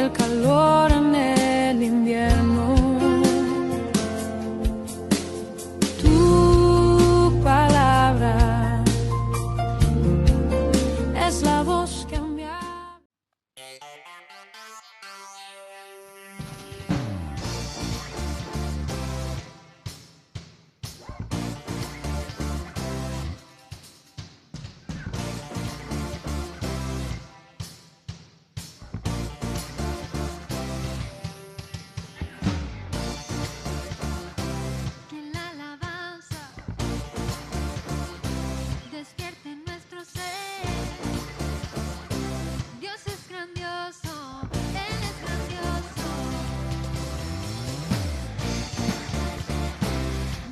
el calor en el invierno. Tu palabra es la voz que me habla. Que la alabanza despierte en nuestro ser. Dios es grandioso, Él es grandioso.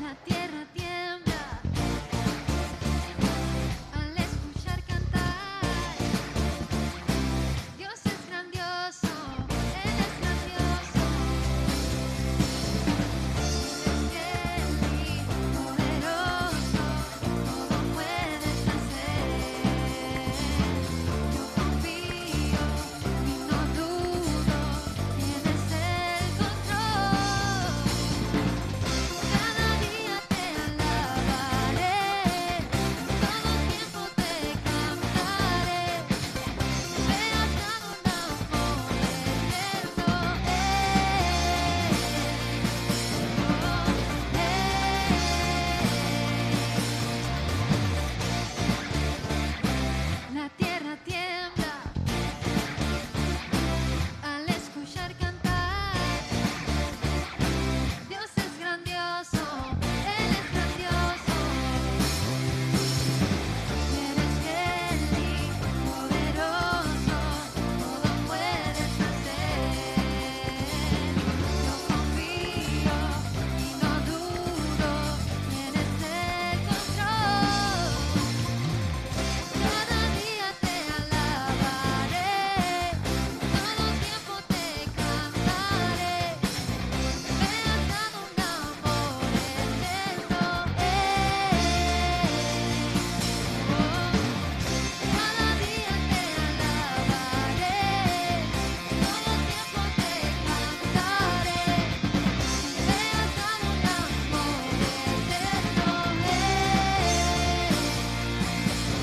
La tierra tiembla al escuchar cantar. Dios es grandioso, Él es grandioso. Poderoso, todo puedes hacer. Yo confío y no dudo, tienes el control. Cada día te alabaré, todo tiempo te cantaré. Me has dado un amor La tierra tiembla al escuchar cantar. Dios es grandioso, Él es grandioso. Eres fiel y poderoso, todo puedes hacer. Yo confío y no dudo, tienes el control. Cada día te alabaré, todo tiempo te cantaré. Me has dado un amor eterno. Cada día te alabaré, todo tiempo te cantaré. Me has dado un amor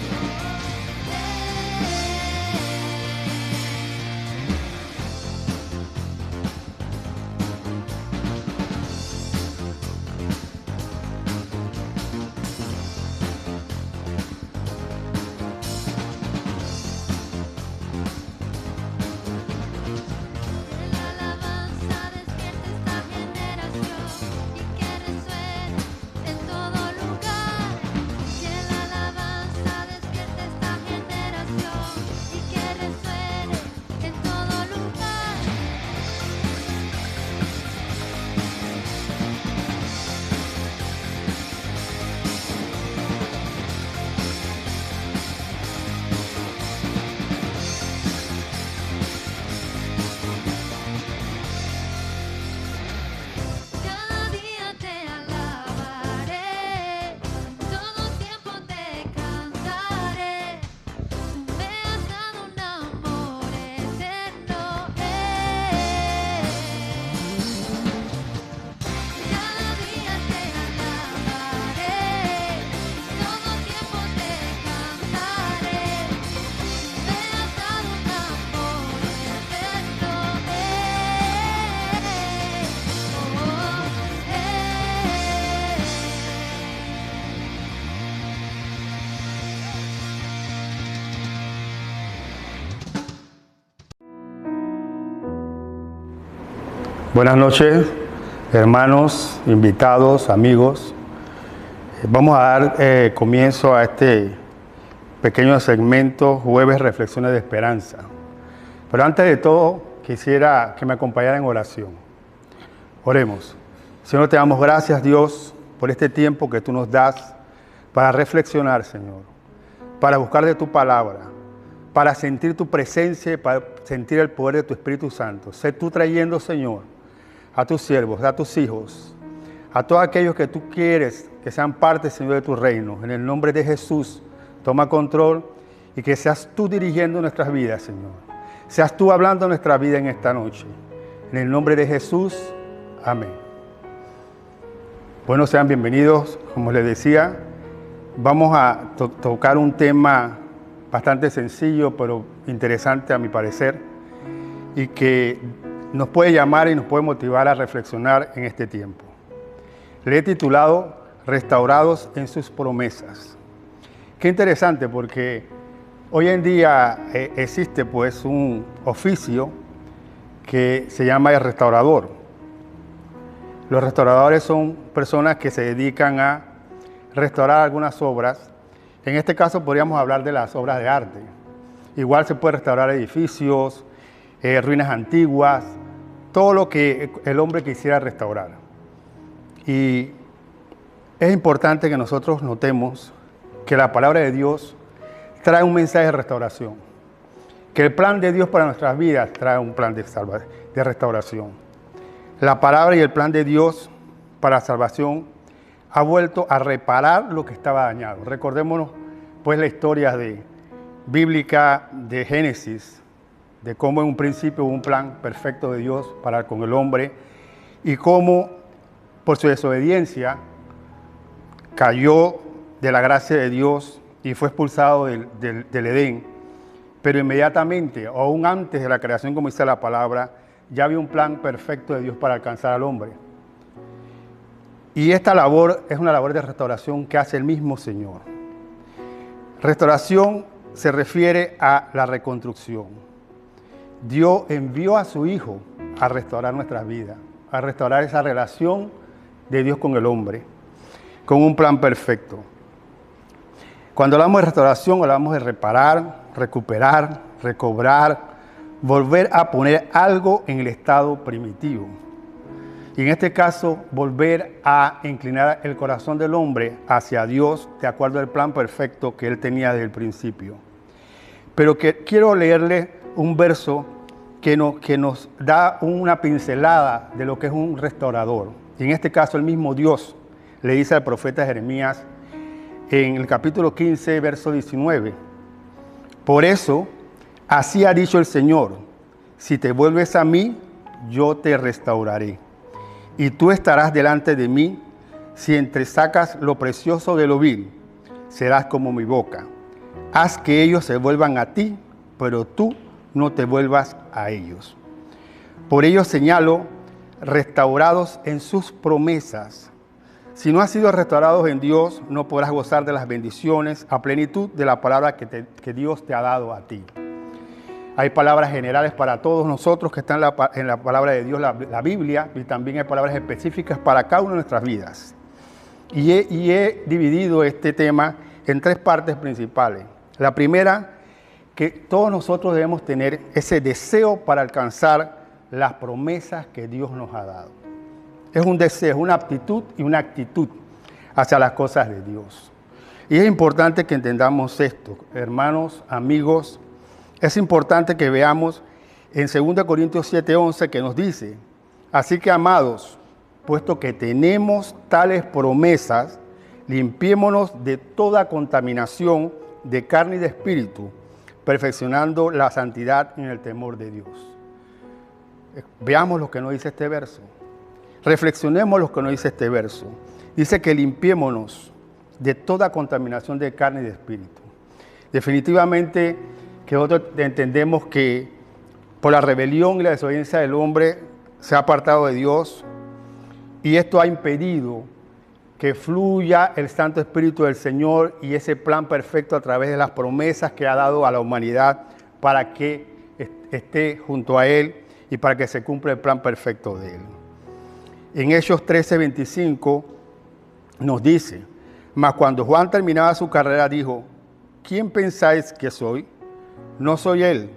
Que la alabanza despierte esta generación y que resuene en todo lugar. Que la alabanza despierte esta generación y que resuene en todo lugar. Cada día te alabaré, todo tiempo te cantaré. Me has dado un amor eterno. Cada día te alabaré, todo tiempo te cantaré. Me has dado un amor eterno. Buenas noches, hermanos, invitados, amigos. Vamos a dar comienzo a este pequeño segmento, Jueves Reflexiones de Esperanza. Pero antes de todo, quisiera que me acompañaran en oración. Oremos. Señor, te damos gracias, Dios, por este tiempo que tú nos das para reflexionar, Señor, para buscar de tu palabra, para sentir tu presencia y para sentir el poder de tu Espíritu Santo. Sé tú trayendo, Señor, a tus siervos, a tus hijos, a todos aquellos que tú quieres que sean parte, Señor, de tu reino. En el nombre de Jesús, toma control y que seas tú dirigiendo nuestras vidas, Señor. seas tú hablando en nuestra vida en esta noche. En el nombre de Jesús, amén. Bueno, sean bienvenidos. Como les decía, vamos a tocar un tema bastante sencillo, pero interesante a mi parecer, y que nos puede llamar y nos puede motivar a reflexionar en este tiempo. Le he titulado Restaurados en sus promesas. Qué interesante, porque hoy en día existe pues un oficio que se llama el restaurador. Los restauradores son personas que se dedican a restaurar algunas obras. En este caso podríamos hablar de las obras de arte. Igual se puede restaurar edificios, ruinas antiguas, todo lo que el hombre quisiera restaurar. Y es importante que nosotros notemos que la palabra de Dios trae un mensaje de restauración. Que el plan de Dios para nuestras vidas trae un plan de restauración. La palabra y el plan de Dios para salvación ha vuelto a reparar lo que estaba dañado. Recordémonos pues la historia bíblica de Génesis, de cómo en un principio hubo un plan perfecto de Dios para con el hombre y cómo por su desobediencia cayó de la gracia de Dios y fue expulsado del Edén. Pero inmediatamente, o aún antes de la creación, como dice la palabra, ya había un plan perfecto de Dios para alcanzar al hombre. Y esta labor es una labor de restauración que hace el mismo Señor. Restauración se refiere a la reconstrucción. Dios envió a su Hijo a restaurar nuestras vidas, a restaurar esa relación de Dios con el hombre, con un plan perfecto. Cuando hablamos de restauración, hablamos de reparar, recuperar, recobrar, volver a poner algo en el estado primitivo. Y en este caso, volver a inclinar el corazón del hombre hacia Dios de acuerdo al plan perfecto que Él tenía desde el principio. Pero quiero leerle un verso que nos da una pincelada de lo que es un restaurador. Y en este caso, el mismo Dios le dice al profeta Jeremías en el capítulo 15, verso 19. Por eso, así ha dicho el Señor, si te vuelves a mí, yo te restauraré. Y tú estarás delante de mí, si entresacas lo precioso de lo vil, serás como mi boca. Haz que ellos se vuelvan a ti, pero tú no te vuelvas a ellos. Por ello señalo, restaurados en sus promesas. Si no has sido restaurados en Dios, no podrás gozar de las bendiciones a plenitud de la palabra que Dios te ha dado a ti. Hay palabras generales para todos nosotros que están en la palabra de Dios, la Biblia, y también hay palabras específicas para cada una de nuestras vidas. Y he dividido este tema en tres partes principales. La primera, que todos nosotros debemos tener ese deseo para alcanzar las promesas que Dios nos ha dado. Es un deseo, una aptitud y una actitud hacia las cosas de Dios. Y es importante que entendamos esto, hermanos, amigos. Es importante que veamos en 2 Corintios 7:11 que nos dice, así que amados, puesto que tenemos tales promesas, limpiémonos de toda contaminación de carne y de espíritu, perfeccionando la santidad en el temor de Dios. Veamos lo que nos dice este verso. Reflexionemos lo que nos dice este verso. Dice que limpiémonos de toda contaminación de carne y de espíritu. Definitivamente que nosotros entendemos que por la rebelión y la desobediencia del hombre se ha apartado de Dios y esto ha impedido que fluya el Santo Espíritu del Señor y ese plan perfecto a través de las promesas que ha dado a la humanidad para que esté junto a Él y para que se cumpla el plan perfecto de Él. En Hechos 13:25 nos dice, mas cuando Juan terminaba su carrera dijo, ¿quién pensáis que soy? No soy él,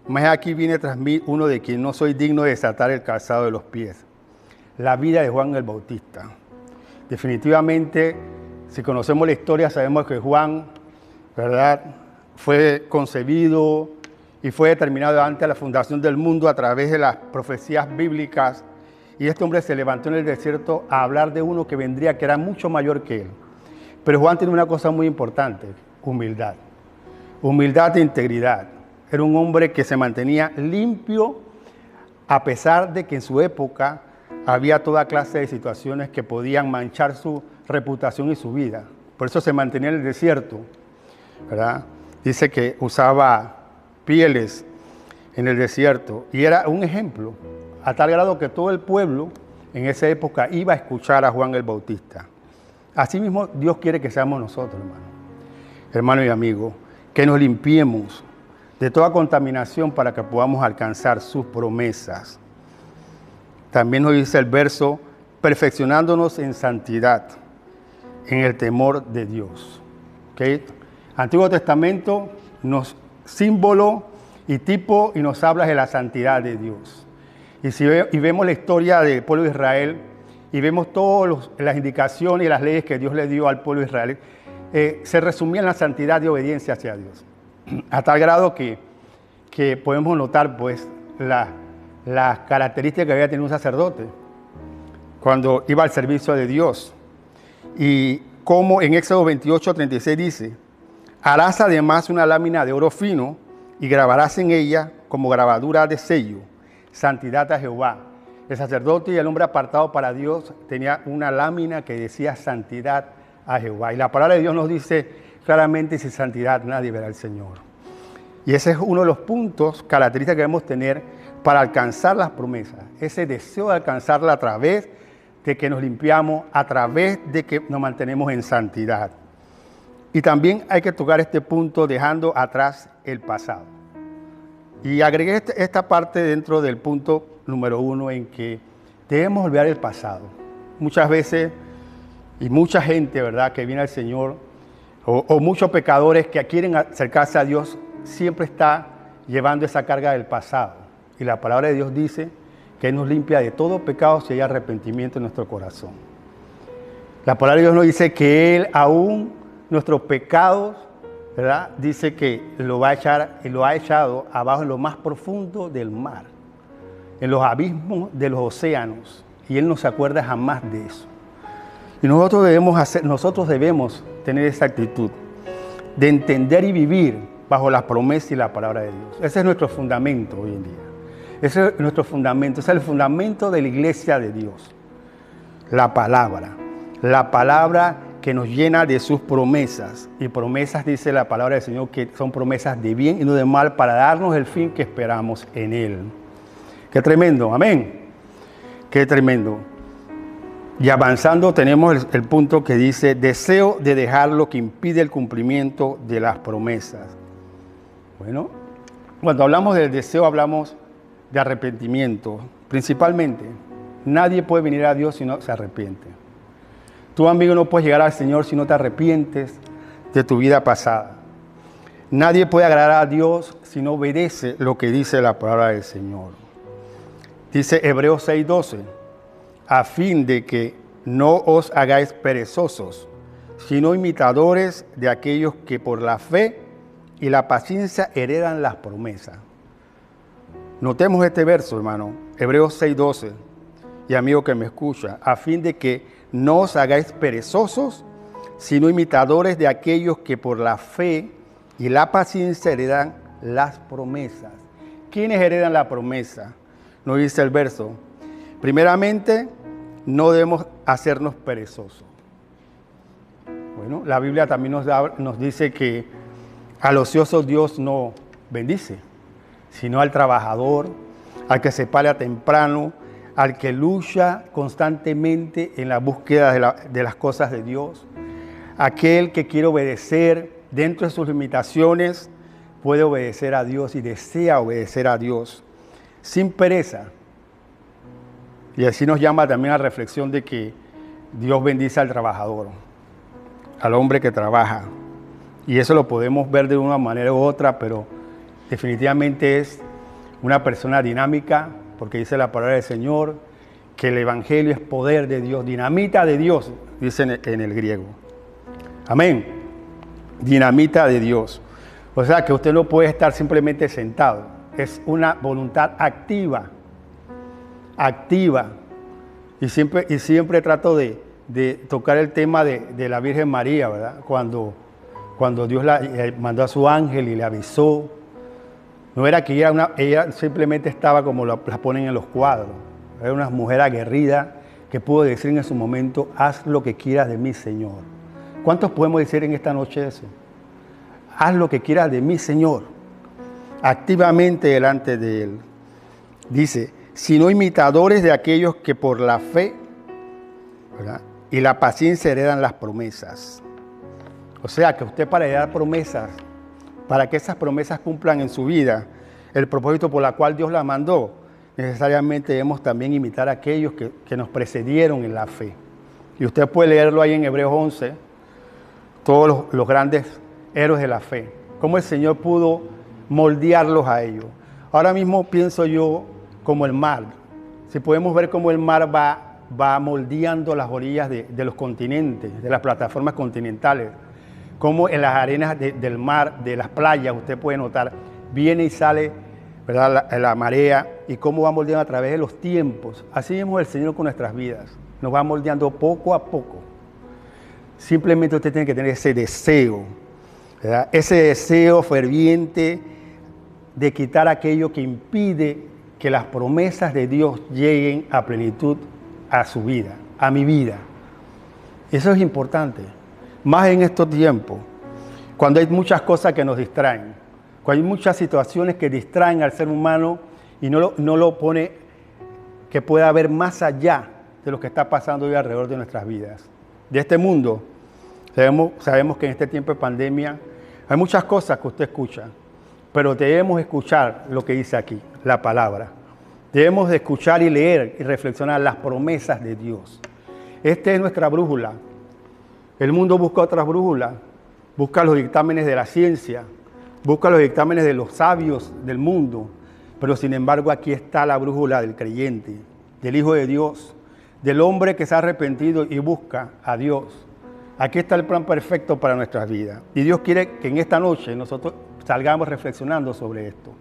mas aquí viene tras mí uno de quien no soy digno de desatar el calzado de los pies. La vida de Juan el Bautista. Definitivamente, si conocemos la historia, sabemos que Juan, ¿verdad?, fue concebido y fue determinado antes de la fundación del mundo a través de las profecías bíblicas. Y este hombre se levantó en el desierto a hablar de uno que vendría, que era mucho mayor que él. Pero Juan tiene una cosa muy importante, humildad. Humildad e integridad. Era un hombre que se mantenía limpio a pesar de que en su época había toda clase de situaciones que podían manchar su reputación y su vida. Por eso se mantenía en el desierto, ¿verdad? Dice que usaba pieles en el desierto y era un ejemplo, a tal grado que todo el pueblo en esa época iba a escuchar a Juan el Bautista. Asimismo, Dios quiere que seamos nosotros, hermano y amigo, que nos limpiemos de toda contaminación para que podamos alcanzar sus promesas. También nos dice el verso, perfeccionándonos en santidad, en el temor de Dios. ¿Okay? Antiguo Testamento nos símbolo y tipo y nos habla de la santidad de Dios. Y vemos la historia del pueblo de Israel y vemos todas las indicaciones y las leyes que Dios le dio al pueblo de Israel, se resumía en la santidad y obediencia hacia Dios. A tal grado que podemos notar pues las características que había tenido un sacerdote cuando iba al servicio de Dios. Y como en Éxodo 28:36 dice, harás además una lámina de oro fino y grabarás en ella como grabadura de sello, santidad a Jehová. El sacerdote y el hombre apartado para Dios tenía una lámina que decía santidad a Jehová. Y la palabra de Dios nos dice claramente, sin santidad nadie verá al Señor. Y ese es uno de los puntos, características que debemos tener para alcanzar las promesas. Ese deseo de alcanzarla a través de que nos limpiamos, a través de que nos mantenemos en santidad. Y también hay que tocar este punto dejando atrás el pasado. Y agregué esta parte dentro del punto número 1 en que debemos olvidar el pasado. Muchas veces y mucha gente, ¿verdad?, que viene al Señor o muchos pecadores que quieren acercarse a Dios siempre está llevando esa carga del pasado. Y la palabra de Dios dice que Él nos limpia de todo pecado si hay arrepentimiento en nuestro corazón. La palabra de Dios nos dice que Él aún nuestros pecados, ¿verdad?, dice que lo ha echado abajo en lo más profundo del mar, en los abismos de los océanos, y Él no se acuerda jamás de eso. Y nosotros debemos tener esa actitud de entender y vivir bajo la promesa y la palabra de Dios. Ese es nuestro fundamento hoy en día. Ese es nuestro fundamento, ese es el fundamento de la iglesia de Dios. La palabra que nos llena de sus promesas. Y promesas, dice la palabra del Señor, que son promesas de bien y no de mal para darnos el fin que esperamos en Él. Qué tremendo, amén. Qué tremendo. Y avanzando tenemos el punto que dice, deseo de dejar lo que impide el cumplimiento de las promesas. Bueno, cuando hablamos del deseo hablamos de arrepentimiento. Principalmente, nadie puede venir a Dios si no se arrepiente. Tú, amigo, no puedes llegar al Señor si no te arrepientes de tu vida pasada. Nadie puede agradar a Dios si no obedece lo que dice la palabra del Señor. Dice Hebreos 6:12, a fin de que no os hagáis perezosos, sino imitadores de aquellos que por la fe y la paciencia heredan las promesas. Notemos este verso, hermano, Hebreos 6:12, y amigo que me escucha, a fin de que no os hagáis perezosos, sino imitadores de aquellos que por la fe y la paciencia heredan las promesas. ¿Quiénes heredan la promesa? Nos dice el verso. Primeramente, no debemos hacernos perezosos. Bueno, la Biblia también nos dice que al ocioso Dios no bendice, sino al trabajador, al que se para temprano, al que lucha constantemente en la búsqueda de las cosas de Dios, aquel que quiere obedecer dentro de sus limitaciones, puede obedecer a Dios y desea obedecer a Dios sin pereza. Y así nos llama también a la reflexión de que Dios bendice al trabajador, al hombre que trabaja. Y eso lo podemos ver de una manera u otra, pero definitivamente es una persona dinámica, porque dice la palabra del Señor que el Evangelio es poder de Dios, dinamita de Dios, dice en el griego. Amén. Dinamita de Dios. O sea que usted no puede estar simplemente sentado. Es una voluntad activa. Y siempre trato de tocar el tema de la Virgen María, ¿verdad? Cuando Dios mandó a su ángel y le avisó No era que ella simplemente estaba como la ponen en los cuadros. Era una mujer aguerrida que pudo decir en su momento, haz lo que quieras de mí, Señor. ¿Cuántos podemos decir en esta noche eso? Haz lo que quieras de mí, Señor. Activamente delante de Él. Dice, sino imitadores de aquellos que por la fe, ¿verdad?, y la paciencia heredan las promesas. O sea, que usted para heredar promesas, para que esas promesas cumplan en su vida, el propósito por el cual Dios la mandó, necesariamente debemos también imitar a aquellos que nos precedieron en la fe. Y usted puede leerlo ahí en Hebreos 11, todos los grandes héroes de la fe, cómo el Señor pudo moldearlos a ellos. Ahora mismo pienso yo como el mar. Si podemos ver cómo el mar va moldeando las orillas de los continentes, de las plataformas continentales, como en las arenas del mar, de las playas, usted puede notar, viene y sale, ¿verdad?, la marea, y cómo va moldeando a través de los tiempos. Así mismo el Señor con nuestras vidas, nos va moldeando poco a poco. Simplemente usted tiene que tener ese deseo, ¿verdad?, ese deseo ferviente de quitar aquello que impide que las promesas de Dios lleguen a plenitud a su vida, a mi vida. Eso es importante, más en estos tiempos, cuando hay muchas cosas que nos distraen, cuando hay muchas situaciones que distraen al ser humano y no lo pone que pueda ver más allá de lo que está pasando hoy alrededor de nuestras vidas. De este mundo, sabemos que en este tiempo de pandemia hay muchas cosas que usted escucha, pero debemos escuchar lo que dice aquí, la palabra. Debemos de escuchar y leer y reflexionar las promesas de Dios. Esta es nuestra brújula. El mundo busca otras brújulas, busca los dictámenes de la ciencia, busca los dictámenes de los sabios del mundo, pero sin embargo aquí está la brújula del creyente, del Hijo de Dios, del hombre que se ha arrepentido y busca a Dios. Aquí está el plan perfecto para nuestras vidas. Y Dios quiere que en esta noche nosotros salgamos reflexionando sobre esto.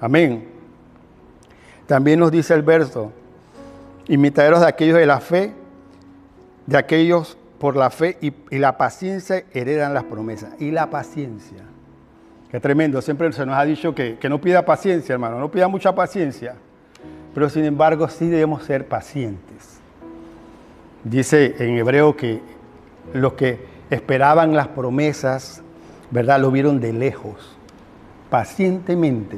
Amén. También nos dice el verso, imitaderos de aquellos de la fe, de aquellos por la fe y la paciencia heredan las promesas. Y la paciencia. Qué tremendo, siempre se nos ha dicho que no pida paciencia, hermano, no pida mucha paciencia. Pero sin embargo sí debemos ser pacientes. Dice en hebreo que los que esperaban las promesas, ¿verdad?, lo vieron de lejos, pacientemente.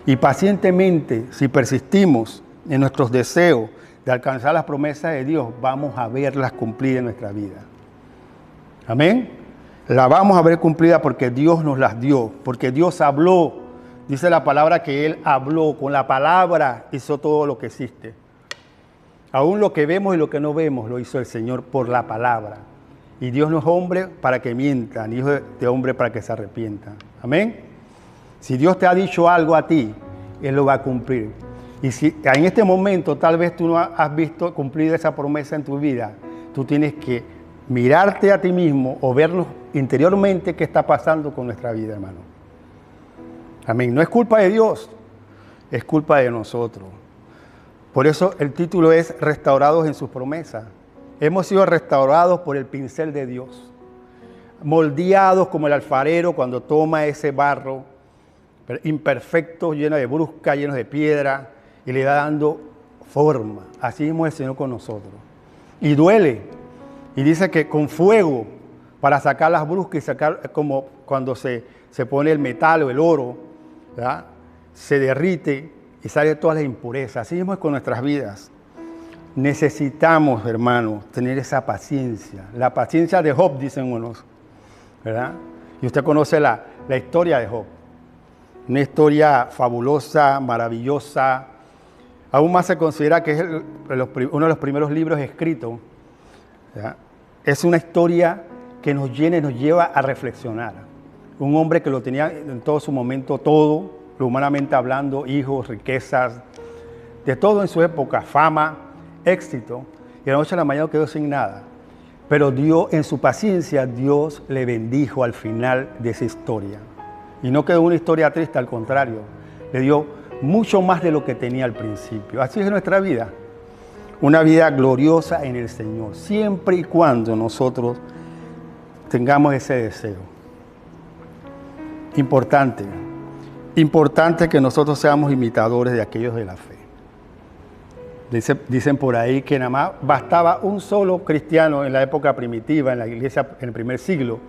Y pacientemente, si persistimos en nuestros deseos de alcanzar las promesas de Dios, vamos a verlas cumplidas en nuestra vida. Amén. La vamos a ver cumplida porque Dios nos las dio, porque Dios habló. Dice la palabra que Él habló, con la palabra hizo todo lo que existe. Aún lo que vemos y lo que no vemos lo hizo el Señor por la palabra. Y Dios no es hombre para que mienta, ni hijo de hombre para que se arrepienta. Amén. Si Dios te ha dicho algo a ti, Él lo va a cumplir. Y si en este momento tal vez tú no has visto cumplida esa promesa en tu vida, tú tienes que mirarte a ti mismo o vernos interiormente qué está pasando con nuestra vida, hermano. Amén. No es culpa de Dios, es culpa de nosotros. Por eso el título es Restaurados en sus promesas. Hemos sido restaurados por el pincel de Dios, moldeados como el alfarero cuando toma ese barro imperfecto, lleno de brusca, lleno de piedra, y le va dando forma. Así mismo es el Señor con nosotros. Y duele. Y dice que con fuego, para sacar las bruscas y sacar, como cuando se pone el metal o el oro, ¿verdad?, se derrite y sale todas las impurezas. Así mismo es con nuestras vidas. Necesitamos, hermanos, tener esa paciencia. La paciencia de Job, dicen unos, ¿verdad? Y usted conoce la historia de Job. Una historia fabulosa, maravillosa. Aún más se considera que es uno de los primeros libros escritos, ¿verdad? Es una historia que nos llena y nos lleva a reflexionar. Un hombre que lo tenía en todo su momento, todo, humanamente hablando, hijos, riquezas, de todo en su época, fama, éxito, y de la noche a la mañana quedó sin nada. Pero Dios, en su paciencia, Dios le bendijo al final de esa historia. Y no quedó una historia triste, al contrario, le dio mucho más de lo que tenía al principio. Así es nuestra vida, una vida gloriosa en el Señor, siempre y cuando nosotros tengamos ese deseo. Importante, importante que nosotros seamos imitadores de aquellos de la fe. Dicen por ahí que nada más bastaba un solo cristiano en la época primitiva, en la iglesia en el primer siglo,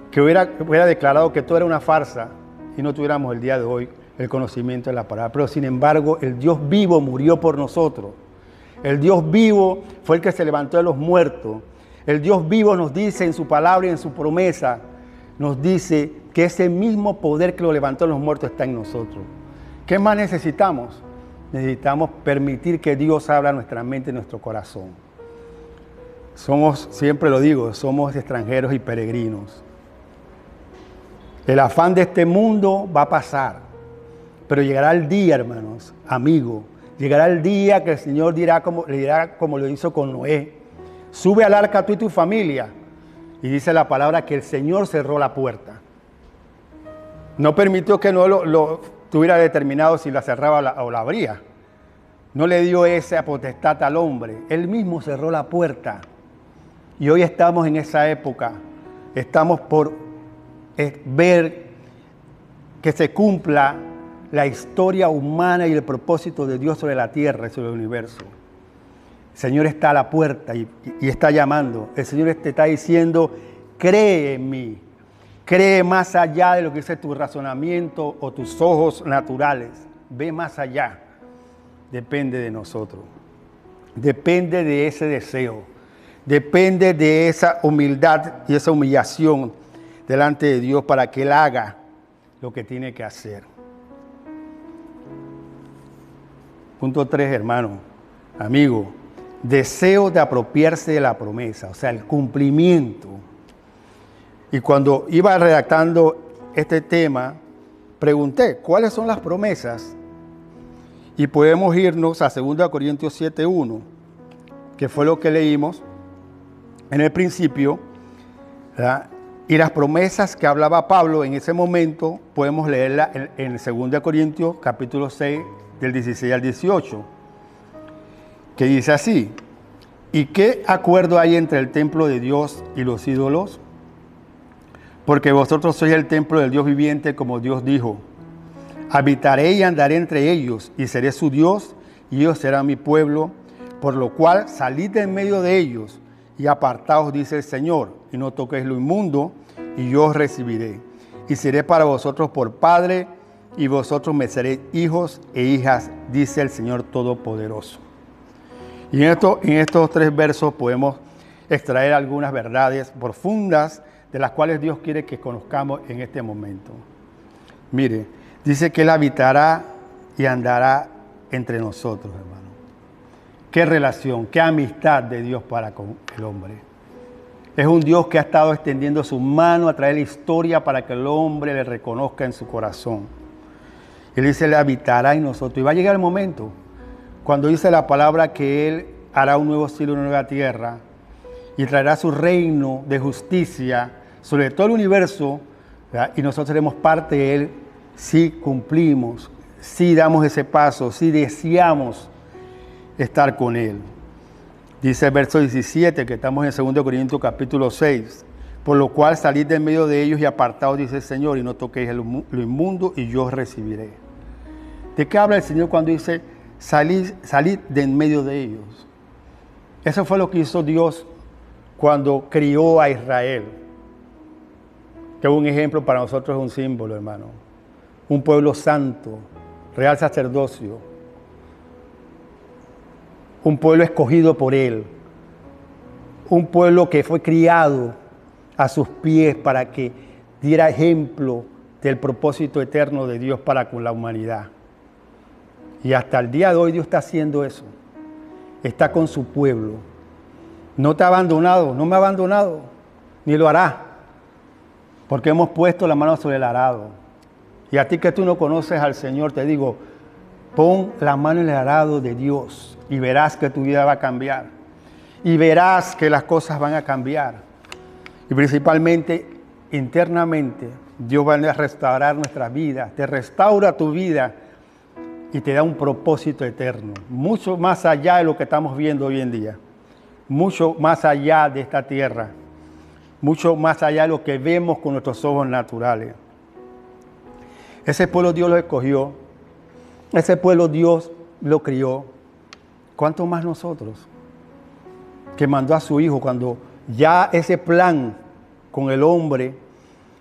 que hubiera declarado que todo era una farsa y no tuviéramos el día de hoy el conocimiento de la palabra. Pero sin embargo, el Dios vivo murió por nosotros. El Dios vivo fue el que se levantó de los muertos. El Dios vivo nos dice en su palabra y en su promesa, nos dice que ese mismo poder que lo levantó de los muertos está en nosotros. ¿Qué más necesitamos? Necesitamos permitir que Dios abra nuestra mente y nuestro corazón. Somos, siempre lo digo, somos extranjeros y peregrinos. El afán de este mundo va a pasar, pero llegará el día, hermanos, amigos, llegará el día que el Señor le dirá como lo hizo con Noé. Sube al arca tú y tu familia. Y dice la palabra que el Señor cerró la puerta. No permitió que no lo tuviera determinado si la cerraba o la abría. No le dio esa potestad al hombre. Él mismo cerró la puerta. Y hoy estamos en esa época. Estamos por ver que se cumpla la historia humana y el propósito de Dios sobre la tierra y sobre el universo. El Señor está a la puerta y está llamando. El Señor te está diciendo, cree en mí. Cree más allá de lo que dice tu razonamiento o tus ojos naturales. Ve más allá. Depende de nosotros. Depende de ese deseo. Depende de esa humildad y esa humillación delante de Dios para que Él haga lo que tiene que hacer. Punto 3, hermano, amigo. Deseo de apropiarse de la promesa, o sea, el cumplimiento. Y cuando iba redactando este tema, pregunté, ¿cuáles son las promesas? Y podemos irnos a 2 Corintios 7:1, que fue lo que leímos en el principio, ¿verdad? Y las promesas que hablaba Pablo en ese momento, podemos leerlas en 2 Corintios capítulo 6, del 16 al 18, que dice así, ¿y qué acuerdo hay entre el templo de Dios y los ídolos? Porque vosotros sois el templo del Dios viviente, como Dios dijo, habitaré y andaré entre ellos, y seré su Dios, y ellos serán mi pueblo, por lo cual salid de en medio de ellos, y apartaos, dice el Señor, y no toquéis lo inmundo, y yo os recibiré. Y seré para vosotros por Padre, y vosotros me seréis hijos e hijas, dice el Señor Todopoderoso. Y en estos 3 versos podemos extraer algunas verdades profundas de las cuales Dios quiere que conozcamos en este momento. Mire, dice que Él habitará y andará entre nosotros, hermano. Qué relación, qué amistad de Dios para con el hombre. Es un Dios que ha estado extendiendo su mano a través de la historia para que el hombre le reconozca en su corazón. Él dice, Él habitará en nosotros. Y va a llegar el momento, cuando dice la palabra que Él hará un nuevo cielo y una nueva tierra y traerá su reino de justicia sobre todo el universo, ¿verdad? Y nosotros seremos parte de Él si cumplimos, si damos ese paso, si deseamos estar con Él. Dice el verso 17, que estamos en 2 Corintios capítulo 6, por lo cual salid de en medio de ellos y apartaos, dice el Señor, y no toquéis lo inmundo, y yo os recibiré. ¿De qué habla el Señor cuando dice salid de en medio de ellos? Eso fue lo que hizo Dios cuando crió a Israel. Que es un ejemplo para nosotros, es un símbolo, hermano. Un pueblo santo, real sacerdocio. Un pueblo escogido por Él. Un pueblo que fue criado a sus pies para que diera ejemplo del propósito eterno de Dios para con la humanidad. Y hasta el día de hoy Dios está haciendo eso. Está con su pueblo. No te ha abandonado, no me ha abandonado, ni lo hará. Porque hemos puesto la mano sobre el arado. Y a ti que tú no conoces al Señor, te digo, pon la mano en el arado de Dios y verás que tu vida va a cambiar. Y verás que las cosas van a cambiar. Y principalmente, internamente, Dios va a restaurar nuestras vidas. Te restaura tu vida y te da un propósito eterno. Mucho más allá de lo que estamos viendo hoy en día. Mucho más allá de esta tierra. Mucho más allá de lo que vemos con nuestros ojos naturales. Ese pueblo Dios lo escogió. Ese pueblo Dios lo crió. ¿Cuánto más nosotros? Que mandó a su Hijo cuando ya ese plan con el hombre,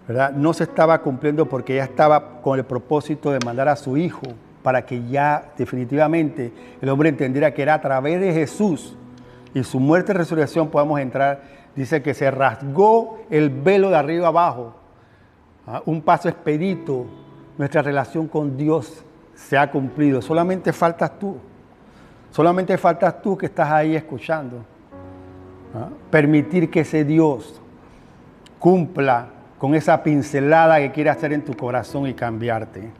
¿verdad?, no se estaba cumpliendo porque ya estaba con el propósito de mandar a su Hijo para que ya definitivamente el hombre entendiera que era a través de Jesús y su muerte y resurrección podamos entrar. Dice que se rasgó el velo de arriba abajo. Un paso expedito. Nuestra relación con Dios se ha cumplido. Solamente faltas tú. Solamente faltas tú que estás ahí escuchando. Permitir que ese Dios cumpla con esa pincelada que quiere hacer en tu corazón y cambiarte.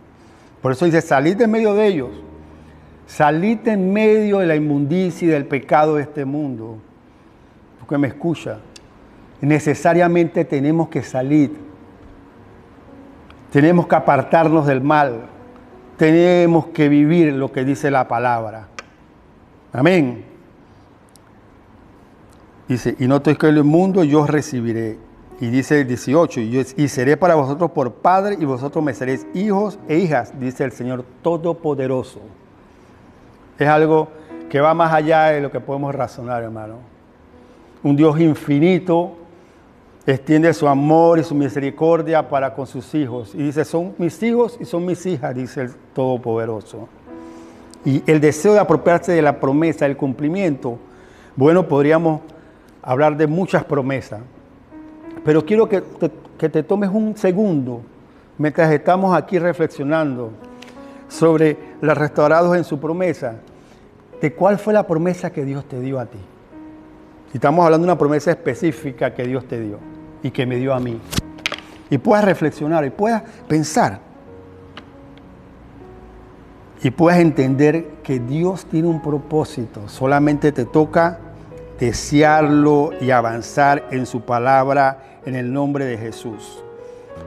Por eso dice, salid de medio de ellos. Salid en medio de la inmundicia y del pecado de este mundo. Porque me escucha. Necesariamente tenemos que salir. Tenemos que apartarnos del mal. Tenemos que vivir lo que dice la palabra. Amén. Dice, y no te en el mundo, yo os recibiré. Y dice el 18, y seré para vosotros por padre, y vosotros me seréis hijos e hijas, dice el Señor Todopoderoso. Es algo que va más allá de lo que podemos razonar, hermano. Un Dios infinito extiende su amor y su misericordia para con sus hijos. Y dice, son mis hijos y son mis hijas, dice el Todopoderoso. Y el deseo de apropiarse de la promesa, del cumplimiento, bueno, podríamos hablar de muchas promesas. Pero quiero que te tomes un segundo, mientras estamos aquí reflexionando sobre los restaurados en su promesa, de cuál fue la promesa que Dios te dio a ti. Y estamos hablando de una promesa específica que Dios te dio y que me dio a mí. Y puedas reflexionar y puedas pensar. Y puedas entender que Dios tiene un propósito. Solamente te toca desearlo y avanzar en su palabra en el nombre de Jesús.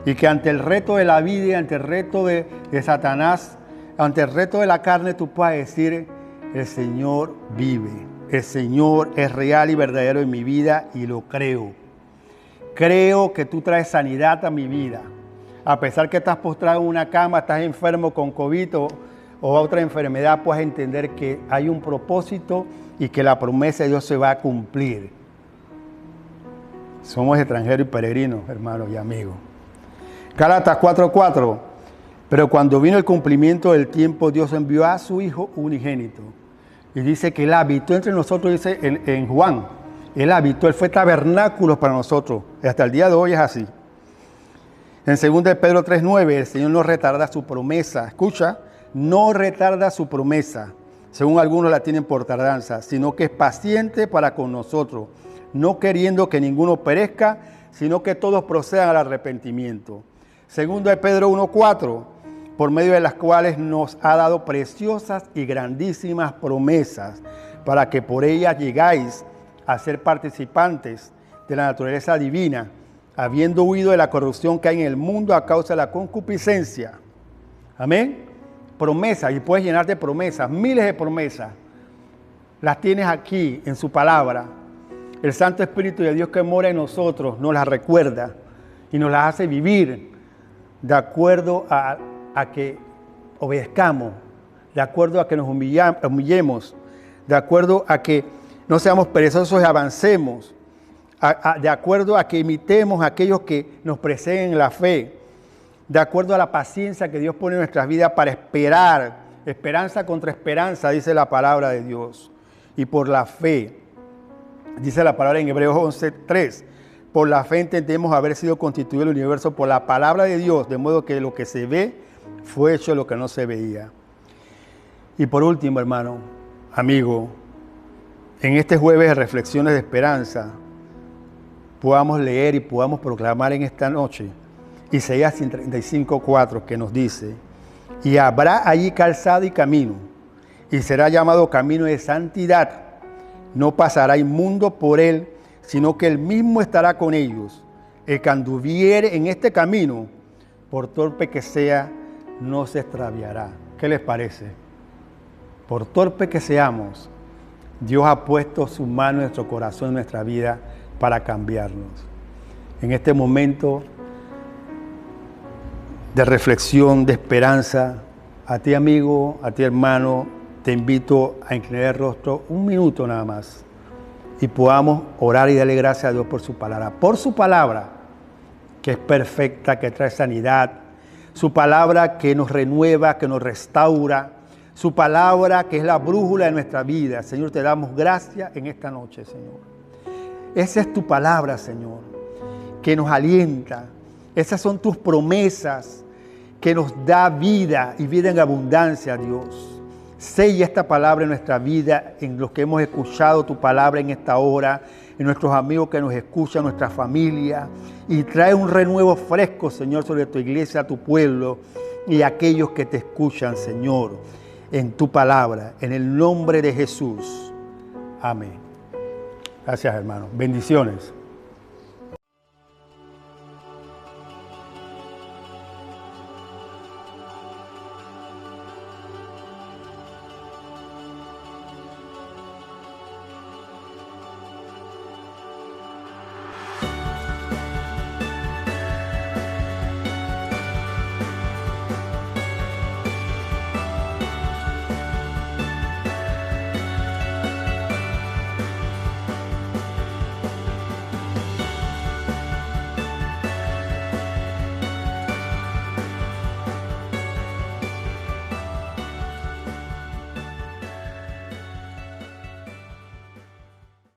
Y que ante el reto de la vida y ante el reto de Satanás, ante el reto de la carne, tú puedas decir, el Señor vive. El Señor es real y verdadero en mi vida y lo creo. Creo que tú traes sanidad a mi vida. A pesar que estás postrado en una cama, estás enfermo con COVID o otra enfermedad, puedes entender que hay un propósito y que la promesa de Dios se va a cumplir. Somos extranjeros y peregrinos, hermanos y amigos. Gálatas 4:4. Pero cuando vino el cumplimiento del tiempo, Dios envió a su Hijo unigénito. Y dice que Él habitó entre nosotros, dice en Juan. Él habitó, Él fue tabernáculo para nosotros. Y hasta el día de hoy es así. En 2 de Pedro 3:9, el Señor no retarda su promesa. Escucha, no retarda su promesa, según algunos la tienen por tardanza, sino que es paciente para con nosotros, no queriendo que ninguno perezca, sino que todos procedan al arrepentimiento. 2 de Pedro 1:4, por medio de las cuales nos ha dado preciosas y grandísimas promesas, para que por ellas llegáis a ser participantes de la naturaleza divina, habiendo huido de la corrupción que hay en el mundo a causa de la concupiscencia. Amén. Promesas, y puedes llenarte de promesas, miles de promesas. Las tienes aquí en su palabra. El Santo Espíritu de Dios que mora en nosotros nos las recuerda y nos las hace vivir de acuerdo a que obedezcamos, de acuerdo a que nos humillemos, de acuerdo a que no seamos perezosos y avancemos, de acuerdo a que imitemos a aquellos que nos preceden en la fe, de acuerdo a la paciencia que Dios pone en nuestras vidas para esperar, esperanza contra esperanza, dice la palabra de Dios. Y por la fe, dice la palabra en Hebreos 11:3, por la fe entendemos haber sido constituido el universo por la palabra de Dios, de modo que lo que se ve fue hecho lo que no se veía. Y por último, hermano, amigo, en este jueves de reflexiones de esperanza, podamos leer y podamos proclamar en esta noche Isaías 35:4, que nos dice, y habrá allí calzada y camino, y será llamado camino de santidad. No pasará inmundo por él, sino que él mismo estará con ellos. El que anduviere en este camino, por torpe que sea, no se extraviará. ¿Qué les parece? Por torpe que seamos, Dios ha puesto su mano en nuestro corazón, en nuestra vida, para cambiarnos. En este momento, de reflexión, de esperanza. A ti, amigo, a ti, hermano, te invito a inclinar el rostro un minuto nada más y podamos orar y darle gracias a Dios por su palabra, que es perfecta, que trae sanidad, su palabra que nos renueva, que nos restaura, su palabra que es la brújula de nuestra vida. Señor, te damos gracias en esta noche, Señor. Esa es tu palabra, Señor, que nos alienta. Esas son tus promesas que nos da vida y vida en abundancia, Dios. Sella esta palabra en nuestra vida, en los que hemos escuchado tu palabra en esta hora, en nuestros amigos que nos escuchan, nuestra familia, y trae un renuevo fresco, Señor, sobre tu iglesia, tu pueblo y aquellos que te escuchan, Señor, en tu palabra, en el nombre de Jesús. Amén. Gracias, hermanos. Bendiciones.